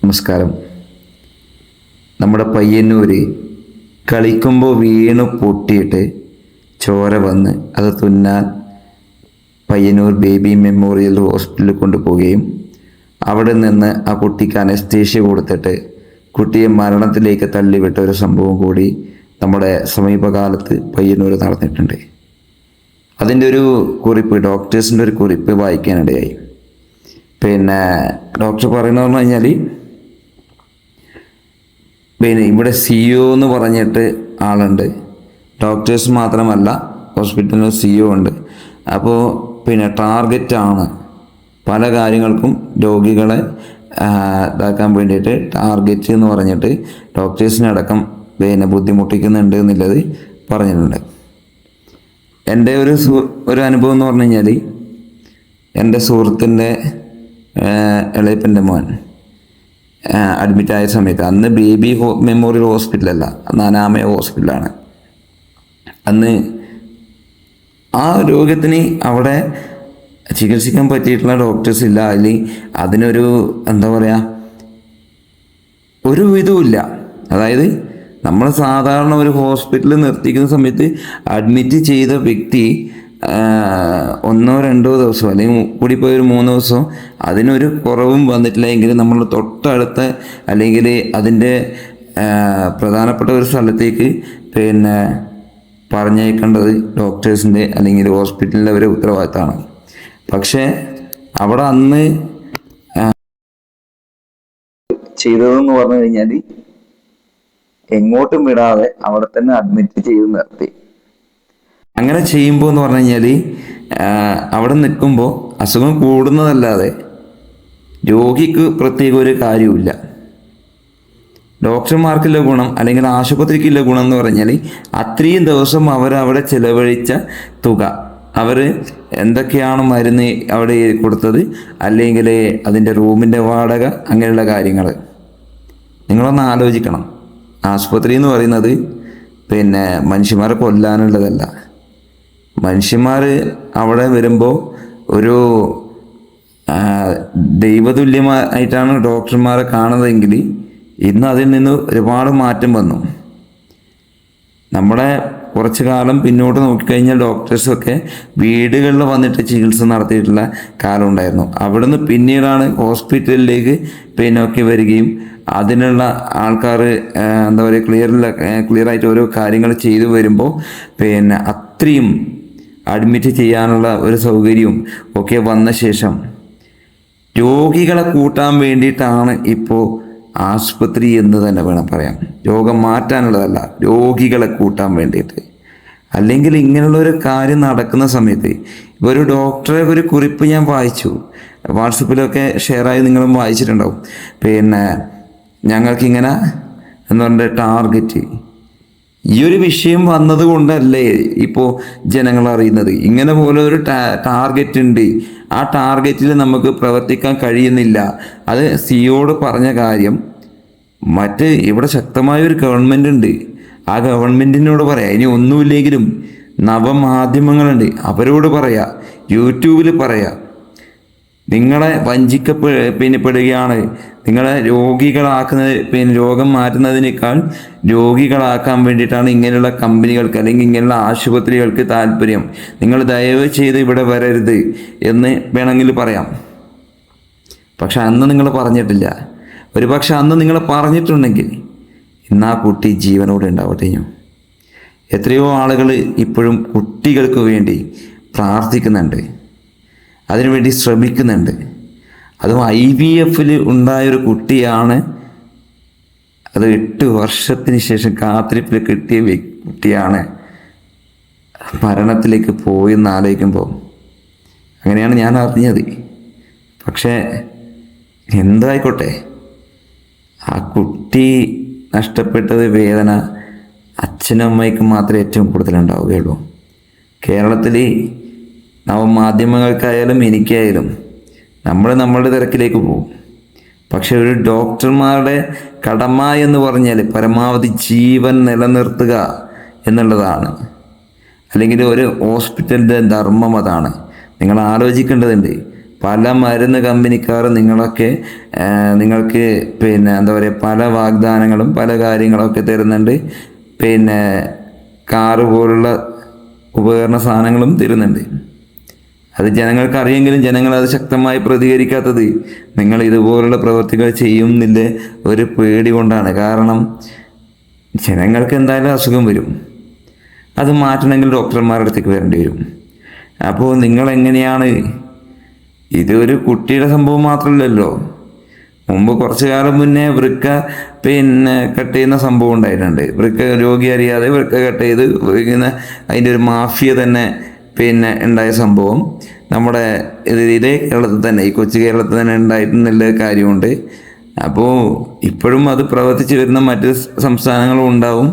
നമസ്കാരം. നമ്മുടെ പയ്യന്നൂര് കളിക്കുമ്പോൾ വീണ് പൊട്ടിയിട്ട് ചോര വന്ന് അത് തുന്നാൻ പയ്യന്നൂർ ബേബി മെമ്മോറിയൽ ഹോസ്പിറ്റലിൽ കൊണ്ടുപോവുകയും അവിടെ നിന്ന് ആ കുട്ടിക്ക് അനസ്തേഷ്യ കൊടുത്തിട്ട് കുട്ടിയെ മരണത്തിലേക്ക് തള്ളിവിട്ട ഒരു സംഭവം കൂടി നമ്മുടെ സമീപകാലത്ത് പയ്യന്നൂർ നടന്നിട്ടുണ്ട്. അതിൻ്റെ ഒരു കുറിപ്പ്, ഡോക്ടേഴ്സിൻ്റെ ഒരു കുറിപ്പ് വായിക്കാനിടയായി. ഡോക്ടർ പറയുന്നത് പറഞ്ഞു കഴിഞ്ഞാൽ, ഇവിടെ CEO എന്ന് പറഞ്ഞിട്ട് ആളുണ്ട്. ഡോക്ടേഴ്സ് മാത്രമല്ല, ഹോസ്പിറ്റലിൽ CEO ഉണ്ട്. അപ്പോൾ ടാർഗറ്റാണ് പല കാര്യങ്ങൾക്കും രോഗികളെ ഇതാക്കാൻ വേണ്ടിയിട്ട് ടാർഗറ്റ് എന്ന് പറഞ്ഞിട്ട് ഡോക്ടേഴ്സിനടക്കം ബുദ്ധിമുട്ടിക്കുന്നുണ്ട് എന്നുള്ളത് പറഞ്ഞിട്ടുണ്ട്. എൻ്റെ ഒരു അനുഭവം എന്ന് പറഞ്ഞു കഴിഞ്ഞാൽ, എൻ്റെ സുഹൃത്തിൻ്റെ ഇളയപ്പൻ്റെ മോൻ അഡ്മിറ്റായ സമയത്ത്, അന്ന് ബേബി മെമ്മോറിയൽ ഹോസ്പിറ്റലല്ല, അന്ന് അനാമയ ഹോസ്പിറ്റലാണ്. അന്ന് ആ രോഗത്തിന് അവിടെ ചികിത്സിക്കാൻ പറ്റിയിട്ടുള്ള ഡോക്ടേഴ്സ് ഇല്ല. അതിനൊരു എന്താ പറയുക, ഒരു ഇതുമില്ല. അതായത് നമ്മൾ സാധാരണ ഒരു ഹോസ്പിറ്റലിൽ നിർത്തിക്കുന്ന സമയത്ത് അഡ്മിറ്റ് ചെയ്ത വ്യക്തി 1-2 ദിവസം അല്ലെങ്കിൽ കൂടിപ്പോയി ഒരു 3 ദിവസം അതിനൊരു കുറവും വന്നിട്ടില്ല എങ്കിൽ നമ്മൾ തൊട്ടടുത്ത അല്ലെങ്കിൽ അതിൻ്റെ പ്രധാനപ്പെട്ട ഒരു സ്ഥലത്തേക്ക് പറഞ്ഞേക്കേണ്ടത് ഡോക്ടേഴ്സിൻ്റെ അല്ലെങ്കിൽ ഹോസ്പിറ്റലിൻ്റെ ഒരു ഉത്തരവാദിത്തമാണ്. പക്ഷേ അവിടെ അന്ന് ചെയ്തതെന്ന് പറഞ്ഞു കഴിഞ്ഞാൽ എങ്ങോട്ടും വിടാതെ അവിടെ തന്നെ അഡ്മിറ്റ് ചെയ്ത് നിർത്തി. അങ്ങനെ ചെയ്യുമ്പോൾ എന്ന് പറഞ്ഞു കഴിഞ്ഞാൽ അവിടെ നിൽക്കുമ്പോൾ അസുഖം കൂടുന്നതല്ലാതെ രോഗിക്ക് പ്രത്യേക ഒരു കാര്യമില്ല. ഡോക്ടർമാർക്കുള്ള ഗുണം അല്ലെങ്കിൽ ആശുപത്രിക്കുള്ള ഗുണം എന്ന് പറഞ്ഞാൽ അത്രയും ദിവസം അവരവിടെ ചിലവഴിച്ച തുക, അവർ എന്തൊക്കെയാണ് മരുന്ന് അവിടെ കൊടുത്തത്, അല്ലെങ്കിൽ അതിൻ്റെ റൂമിൻ്റെ വാടക, അങ്ങനെയുള്ള കാര്യങ്ങൾ നിങ്ങളൊന്ന് ആലോചിക്കണം. ആശുപത്രി എന്ന് പറയുന്നത് മനുഷ്യന്മാരെ കൊല്ലാനുള്ളതല്ല. മനുഷ്യന്മാർ അവിടെ വരുമ്പോൾ ഒരു ദൈവതുല്യമായിട്ടാണ് ഡോക്ടർമാരെ കാണുന്നതെങ്കിൽ ഇന്ന് അതിൽ നിന്ന് ഒരുപാട് മാറ്റം വന്നു. നമ്മുടെ കുറച്ച് കാലം പിന്നോട്ട് നോക്കിക്കഴിഞ്ഞാൽ ഡോക്ടേഴ്സൊക്കെ വീടുകളിൽ വന്നിട്ട് ചികിത്സ നടത്തിയിട്ടുള്ള കാലം ഉണ്ടായിരുന്നു. അവിടുന്ന് പിന്നീടാണ് ഹോസ്പിറ്റലിലേക്ക് ഒക്കെ വരികയും അതിനുള്ള ആൾക്കാർ എന്താ പറയുക ക്ലിയറായിട്ട് ഓരോ കാര്യങ്ങൾ ചെയ്തു വരുമ്പോൾ അത്രയും അഡ്മിറ്റ് ചെയ്യാനുള്ള ഒരു സൗകര്യവും ഒക്കെ വന്ന ശേഷം രോഗികളെ കൂട്ടാൻ വേണ്ടിയിട്ടാണ് ഇപ്പോൾ ആശുപത്രി എന്ന് തന്നെ വേണം പറയാം. രോഗം മാറ്റാനുള്ളതല്ല, രോഗികളെ കൂട്ടാൻ വേണ്ടിയിട്ട്. അല്ലെങ്കിൽ ഇങ്ങനെയുള്ളൊരു കാര്യം നടക്കുന്ന സമയത്ത് ഇപ്പോൾ ഒരു ഡോക്ടറെ ഒരു കുറിപ്പ് ഞാൻ വായിച്ചു, വാട്സപ്പിലൊക്കെ ഷെയറായി നിങ്ങളും വായിച്ചിട്ടുണ്ടാവും. ഞങ്ങൾക്കിങ്ങനെ എന്ന് പറഞ്ഞ ടാർഗറ്റ്, ഈ ഒരു വിഷയം വന്നത് കൊണ്ടല്ലേ ഇപ്പോൾ ജനങ്ങൾ അറിയുന്നത്. ഇങ്ങനെ പോലെ ഒരു ടാർഗറ്റ് ഉണ്ട്, ആ ടാർഗറ്റിൽ നമുക്ക് പ്രവർത്തിക്കാൻ കഴിയുന്നില്ല. അത് സിയോട് പറഞ്ഞ കാര്യം. ഇവിടെ ശക്തമായൊരു ഗവൺമെൻറ് ഉണ്ട്, ആ ഗവൺമെൻറ്റിനോട് പറയാം. ഇനി ഒന്നുമില്ലെങ്കിലും നവമാധ്യമങ്ങളുണ്ട്, അവരോട് പറയാം, യൂട്യൂബിൽ പറയാം. നിങ്ങളെ വഞ്ചിക്കപ്പെടുകയാണ്, നിങ്ങളെ രോഗികളാക്കുന്നത് രോഗം മാറ്റുന്നതിനേക്കാൾ രോഗികളാക്കാൻ വേണ്ടിയിട്ടാണ് ഇങ്ങനെയുള്ള കമ്പനികൾക്ക് അല്ലെങ്കിൽ ഇങ്ങനെയുള്ള ആശുപത്രികൾക്ക് താല്പര്യം. നിങ്ങൾ ദയവ് ചെയ്ത് ഇവിടെ വരരുത് എന്ന് വേണമെങ്കിൽ പറയാം. പക്ഷെ അന്ന് നിങ്ങൾ പറഞ്ഞിട്ടില്ല. ഒരു പക്ഷെ അന്ന് നിങ്ങൾ പറഞ്ഞിട്ടുണ്ടെങ്കിൽ ഇന്ന് ആ കുട്ടി ജീവനോടെ ഉണ്ടാവട്ടെ. എത്രയോ ആളുകൾ ഇപ്പോഴും കുട്ടികൾക്ക് വേണ്ടി പ്രാർത്ഥിക്കുന്നുണ്ട്, അതിനുവേണ്ടി ശ്രമിക്കുന്നുണ്ട്. അതും IVF-ൽ ഉണ്ടായൊരു കുട്ടിയാണ്. അത് 8 വർഷത്തിന് ശേഷം കാത്തിരിപ്പിൽ കിട്ടിയ കുട്ടിയാണ് മരണത്തിലേക്ക് പോയെന്ന് ആലോചിക്കുമ്പോൾ അങ്ങനെയാണ് ഞാൻ അറിഞ്ഞത്. പക്ഷേ എന്തായിക്കോട്ടെ, ആ കുട്ടി നഷ്ടപ്പെട്ടത് വേദന അച്ഛനും അമ്മയ്ക്കും മാത്രമേ ഏറ്റവും കൂടുതലുണ്ടാവുകയുള്ളൂ. കേരളത്തിൽ നവമാധ്യമങ്ങൾക്കായാലും എനിക്കായാലും നമ്മളുടെ തിരക്കിലേക്ക് പോകും. പക്ഷെ ഒരു ഡോക്ടർമാരുടെ കടമ എന്ന് പറഞ്ഞാൽ പരമാവധി ജീവൻ നിലനിർത്തുക എന്നുള്ളതാണ്. അല്ലെങ്കിൽ ഒരു ഹോസ്പിറ്റലിൻ്റെ ധർമ്മം അതാണ്. നിങ്ങൾ ആലോചിക്കേണ്ടതുണ്ട്. പല മരുന്ന് കമ്പനിക്കാർ നിങ്ങൾക്ക് എന്താ പറയുക, പല വാഗ്ദാനങ്ങളും പല കാര്യങ്ങളൊക്കെ തരുന്നുണ്ട്. കാറ് പോലുള്ള ഉപകരണ സാധനങ്ങളും തരുന്നുണ്ട്. അത് ജനങ്ങൾക്ക് അറിയെങ്കിലും ജനങ്ങൾ അത് ശക്തമായി പ്രതികരിക്കാത്തത് നിങ്ങൾ ഇതുപോലുള്ള പ്രവൃത്തികൾ ചെയ്യുന്നില്ല ഒരു പേടി കൊണ്ടാണ്. കാരണം ജനങ്ങൾക്ക് എന്തായാലും അസുഖം വരും, അത് മാറ്റണമെങ്കിൽ ഡോക്ടർമാരുടെ അടുത്തേക്ക് വരേണ്ടി വരും. അപ്പോൾ നിങ്ങളെങ്ങനെയാണ്, ഇതൊരു കുട്ടിയുടെ സംഭവം മാത്രമല്ലല്ലോ. മുമ്പ് കുറച്ചു കാലം മുന്നേ വൃക്ക കട്ട് ചെയ്യുന്ന സംഭവം ഉണ്ടായിട്ടുണ്ട്. വൃക്ക രോഗി അറിയാതെ വൃക്ക കട്ട് ചെയ്ത് അതിൻ്റെ ഒരു മാഫിയ തന്നെ ഉണ്ടായ സംഭവം നമ്മുടെ ഇതേ കേരളത്തിൽ തന്നെ, ഈ കൊച്ചു കേരളത്തിൽ തന്നെ ഉണ്ടായിട്ടുള്ള കാര്യമുണ്ട്. അപ്പോൾ ഇപ്പോഴും അത് പ്രവർത്തിച്ചു വരുന്ന മറ്റ് സംസ്ഥാനങ്ങളും ഉണ്ടാവും.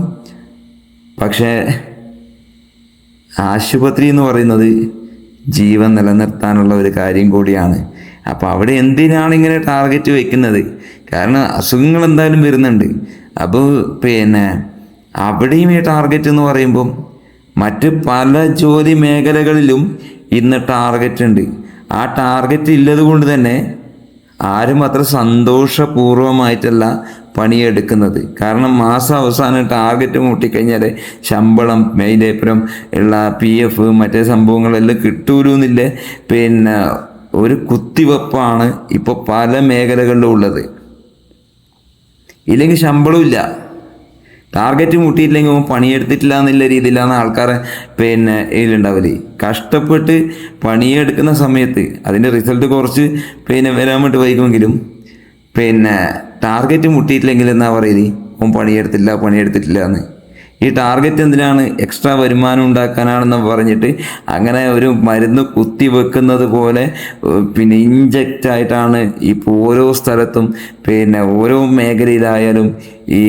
പക്ഷേ ആശുപത്രി എന്ന് പറയുന്നത് ജീവൻ നിലനിർത്താനുള്ള ഒരു കാര്യം കൂടിയാണ്. അപ്പോൾ അവിടെ എന്തിനാണ് ഇങ്ങനെ ടാർഗറ്റ് വയ്ക്കുന്നത്? കാരണം അസുഖങ്ങൾ എന്തായാലും വരുന്നുണ്ട്. അപ്പോൾ അവിടെയും ഈ ടാർഗറ്റ് എന്ന് പറയുമ്പം മറ്റ് പല ജോലി മേഖലകളിലും ഇന്ന് ടാർഗറ്റ് ഉണ്ട്. ആ ടാർഗറ്റ് ഇല്ലത് കൊണ്ട് തന്നെ ആരും അത്ര സന്തോഷപൂർവമായിട്ടല്ല പണിയെടുക്കുന്നത്. കാരണം മാസം അവസാനം ടാർഗറ്റ് മുട്ടിക്കഴിഞ്ഞാൽ ശമ്പളം, അതിൻ്റെപ്പുറം ഉള്ള PF മറ്റേ സംഭവങ്ങളെല്ലാം കിട്ടൂലെന്നില്ല. ഒരു കുത്തിവെപ്പാണ് ഇപ്പോൾ പല മേഖലകളിലും ഉള്ളത്. ഇല്ലെങ്കിൽ ശമ്പളമില്ല, ടാർഗറ്റ് മുട്ടിയില്ലെങ്കിൽ പണിയെടുത്തിട്ടില്ല എന്നുള്ള രീതിയിലാണ് ആൾക്കാരെ ഇതിലുണ്ടാവല്. കഷ്ടപ്പെട്ട് പണിയെടുക്കുന്ന സമയത്ത് അതിൻ്റെ റിസൾട്ട് കുറച്ച് വരാൻ വേണ്ടി വൈകുമെങ്കിലും ടാർഗറ്റ് മുട്ടിയിട്ടില്ലെങ്കിൽ എന്നാ പറയുന്നത്, ഓൻ പണിയെടുത്തിട്ടില്ല എന്ന്. ഈ ടാർഗറ്റ് എന്തിനാണ്? എക്സ്ട്രാ വരുമാനം ഉണ്ടാക്കാനാണെന്ന് പറഞ്ഞിട്ട് അങ്ങനെ ഒരു മരുന്ന് കുത്തി വെക്കുന്നത് പോലെ ഇഞ്ചക്റ്റ് ആയിട്ടാണ് ഇപ്പോൾ ഓരോ സ്ഥലത്തും ഓരോ മേഖലയിലായാലും ഈ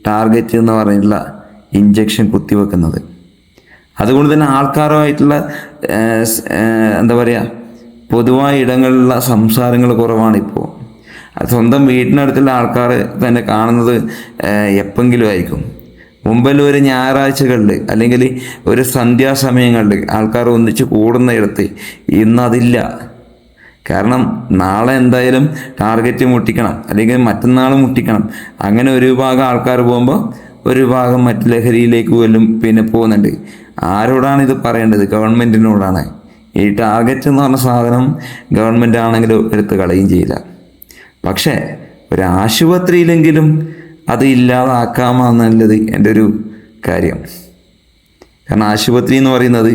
ടാർഗറ്റ് എന്ന് പറഞ്ഞിട്ടുള്ള ഇഞ്ചക്ഷൻ കുത്തിവെക്കുന്നത്. അതുകൊണ്ട് തന്നെ ആൾക്കാരുമായിട്ടുള്ള എന്താ പറയുക, പൊതുവായ ഇടങ്ങളിലുള്ള സംസാരങ്ങൾ കുറവാണിപ്പോൾ. സ്വന്തം വീട്ടിനടുത്തുള്ള ആൾക്കാർ തന്നെ കാണുന്നത് എപ്പെങ്കിലും ആയിരിക്കും. മുമ്പെല്ലാം ഒരു ഞായറാഴ്ചകളിൽ അല്ലെങ്കിൽ ഒരു സന്ധ്യാസമയങ്ങളിൽ ആൾക്കാർ ഒന്നിച്ച് കൂടുന്നയിടത്ത് ഇന്നതില്ല. കാരണം നാളെ എന്തായാലും ടാർഗറ്റ് മുട്ടിക്കണം, അല്ലെങ്കിൽ മറ്റന്നാൾ മുട്ടിക്കണം. അങ്ങനെ ഒരു ഭാഗം ആൾക്കാർ പോകുമ്പോൾ ഒരു ഭാഗം മറ്റു ലഹരിയിലേക്ക് പോലും പോകുന്നുണ്ട്. ആരോടാണ് ഇത് പറയേണ്ടത്? ഗവൺമെൻറ്റിനോടാണ്. ഈ ടാർഗറ്റ് എന്ന് പറഞ്ഞ സാധനം ഗവൺമെൻറ് ആണെങ്കിലും എടുത്ത് കളയുകയും ചെയ്യില്ല. പക്ഷേ ഒരു ആശുപത്രിയിലെങ്കിലും അത് ഇല്ലാതാക്കാമെന്നുള്ളത് എൻ്റെ ഒരു കാര്യം. കാരണം ആശുപത്രി എന്ന് പറയുന്നത്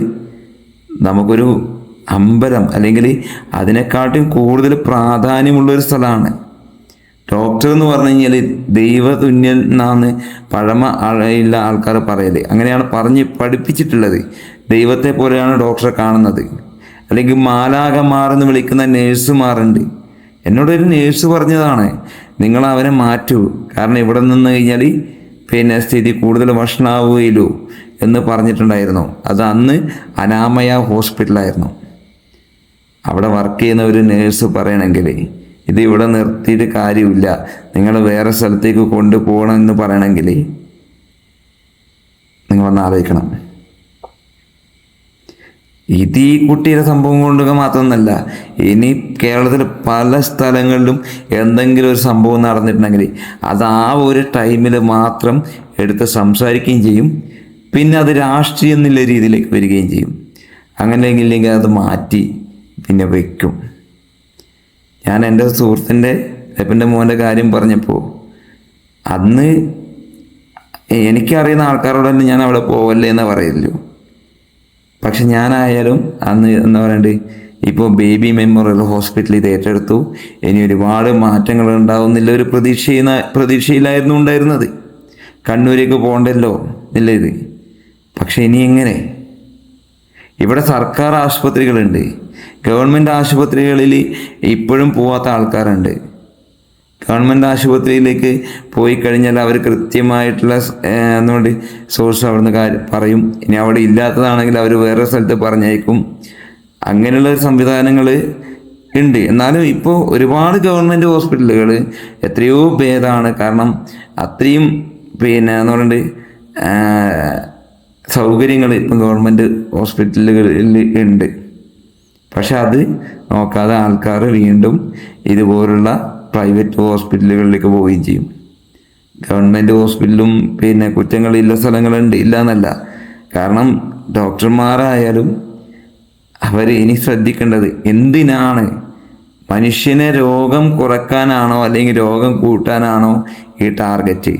നമുക്കൊരു അമ്പലം അല്ലെങ്കിൽ അതിനെക്കാട്ടും കൂടുതൽ പ്രാധാന്യമുള്ളൊരു സ്ഥലമാണ്. ഡോക്ടർ എന്ന് പറഞ്ഞു കഴിഞ്ഞാൽ ദൈവതുല്യൻ എന്നാണ് പഴമ ഉള്ള ആൾക്കാർ പറയല്. അങ്ങനെയാണ് പറഞ്ഞ് പഠിപ്പിച്ചിട്ടുള്ളത്. ദൈവത്തെ പോലെയാണ് ഡോക്ടറെ കാണുന്നത്. അല്ലെങ്കിൽ മാലാഖമാരെന്ന് വിളിക്കുന്ന നേഴ്സുമാരുണ്ട്. എന്നോടൊരു നേഴ്സ് പറഞ്ഞതാണ്, നിങ്ങൾ അവനെ മാറ്റൂ, കാരണം ഇവിടെ നിന്ന് കഴിഞ്ഞാൽ സ്ഥിതി കൂടുതൽ വഷളാവുകയില്ലോ എന്ന് പറഞ്ഞിട്ടുണ്ടായിരുന്നു. അത് അന്ന് അനാമയ ഹോസ്പിറ്റലായിരുന്നു. അവിടെ വർക്ക് ചെയ്യുന്ന ഒരു നേഴ്സ് പറയണമെങ്കിൽ ഇത് ഇവിടെ നിർത്തിയിട്ട് കാര്യമില്ല, നിങ്ങൾ വേറെ സ്ഥലത്തേക്ക് കൊണ്ടുപോകണം എന്ന് പറയണമെങ്കിൽ നിങ്ങളൊന്ന് ആലോചിക്കണം. ഇത് ഈ കുട്ടിയുടെ സംഭവം കൊണ്ട് മാത്രമൊന്നല്ല, ഇനി കേരളത്തിൽ പല സ്ഥലങ്ങളിലും എന്തെങ്കിലും ഒരു സംഭവം നടന്നിട്ടുണ്ടെങ്കിൽ അത് ആ ഒരു ടൈമിൽ മാത്രം എടുത്ത് സംസാരിക്കുകയും ചെയ്യും. പിന്നെ അത് രാഷ്ട്രീയം എന്നുള്ള രീതിയിലേക്ക് വരികയും ചെയ്യും. അങ്ങനെയെങ്കിൽ അത് മാറ്റി വയ്ക്കും. ഞാൻ എൻ്റെ സുഹൃത്തിൻ്റെ എൻ്റെ മോൻ്റെ കാര്യം പറഞ്ഞപ്പോൾ അന്ന് എനിക്കറിയുന്ന ആൾക്കാരോടൊന്നും ഞാൻ അവിടെ പോവല്ലേ എന്ന് പറയല്ലോ. പക്ഷെ ഞാനായാലും അന്ന് എന്താ പറയണ്ടത്, ഇപ്പോൾ ബേബി മെമ്മോറിയൽ ഹോസ്പിറ്റൽ ഇത് ഏറ്റെടുത്തു. ഇനി ഒരുപാട് മാറ്റങ്ങൾ ഉണ്ടാവുന്നില്ല ഒരു പ്രതീക്ഷയിലായിരുന്നു ഉണ്ടായിരുന്നത്. കണ്ണൂരേക്ക് പോകണ്ടല്ലോ ഇല്ല ഇത്. പക്ഷെ ഇനി എങ്ങനെ? ഇവിടെ സർക്കാർ ആശുപത്രികളുണ്ട്, ഗവൺമെൻറ് ആശുപത്രികളിൽ ഇപ്പോഴും പോവാത്ത ആൾക്കാരുണ്ട്. ഗവൺമെൻറ് ആശുപത്രിയിലേക്ക് പോയി കഴിഞ്ഞാൽ അവർ കൃത്യമായിട്ടുള്ള എന്തുകൊണ്ട് സോഴ്സ് അവിടുന്ന് പറയും. ഇനി അവിടെ ഇല്ലാത്തതാണെങ്കിൽ അവർ വേറെ സ്ഥലത്ത് പറഞ്ഞയക്കും. അങ്ങനെയുള്ള സംവിധാനങ്ങൾ ഉണ്ട്. എന്നാലും ഇപ്പോൾ ഒരുപാട് ഗവൺമെൻറ് ഹോസ്പിറ്റലുകൾ എത്രയോ ഭേദമാണ്. കാരണം അത്രയും എന്ന് പറയുന്നത് സൗകര്യങ്ങൾ ഇപ്പം ഗവൺമെൻറ് ഹോസ്പിറ്റലുകളിൽ ഉണ്ട്. പക്ഷെ അത് നോക്കാതെ ആൾക്കാർ വീണ്ടും ഇതുപോലുള്ള പ്രൈവറ്റ് ഹോസ്പിറ്റലുകളിലേക്ക് പോവുകയും ചെയ്യും. ഗവൺമെൻറ് ഹോസ്പിറ്റലും പിന്നെ കുറ്റങ്ങളില്ല സ്ഥലങ്ങളുണ്ട്, ഇല്ല എന്നല്ല. കാരണം ഡോക്ടർമാരായാലും അവർ ഇനി ശ്രദ്ധിക്കേണ്ടത് എന്തിനാണ്, മനുഷ്യനെ രോഗം കുറയ്ക്കാനാണോ അല്ലെങ്കിൽ രോഗം കൂട്ടാനാണോ ഈ ടാർഗറ്റ്?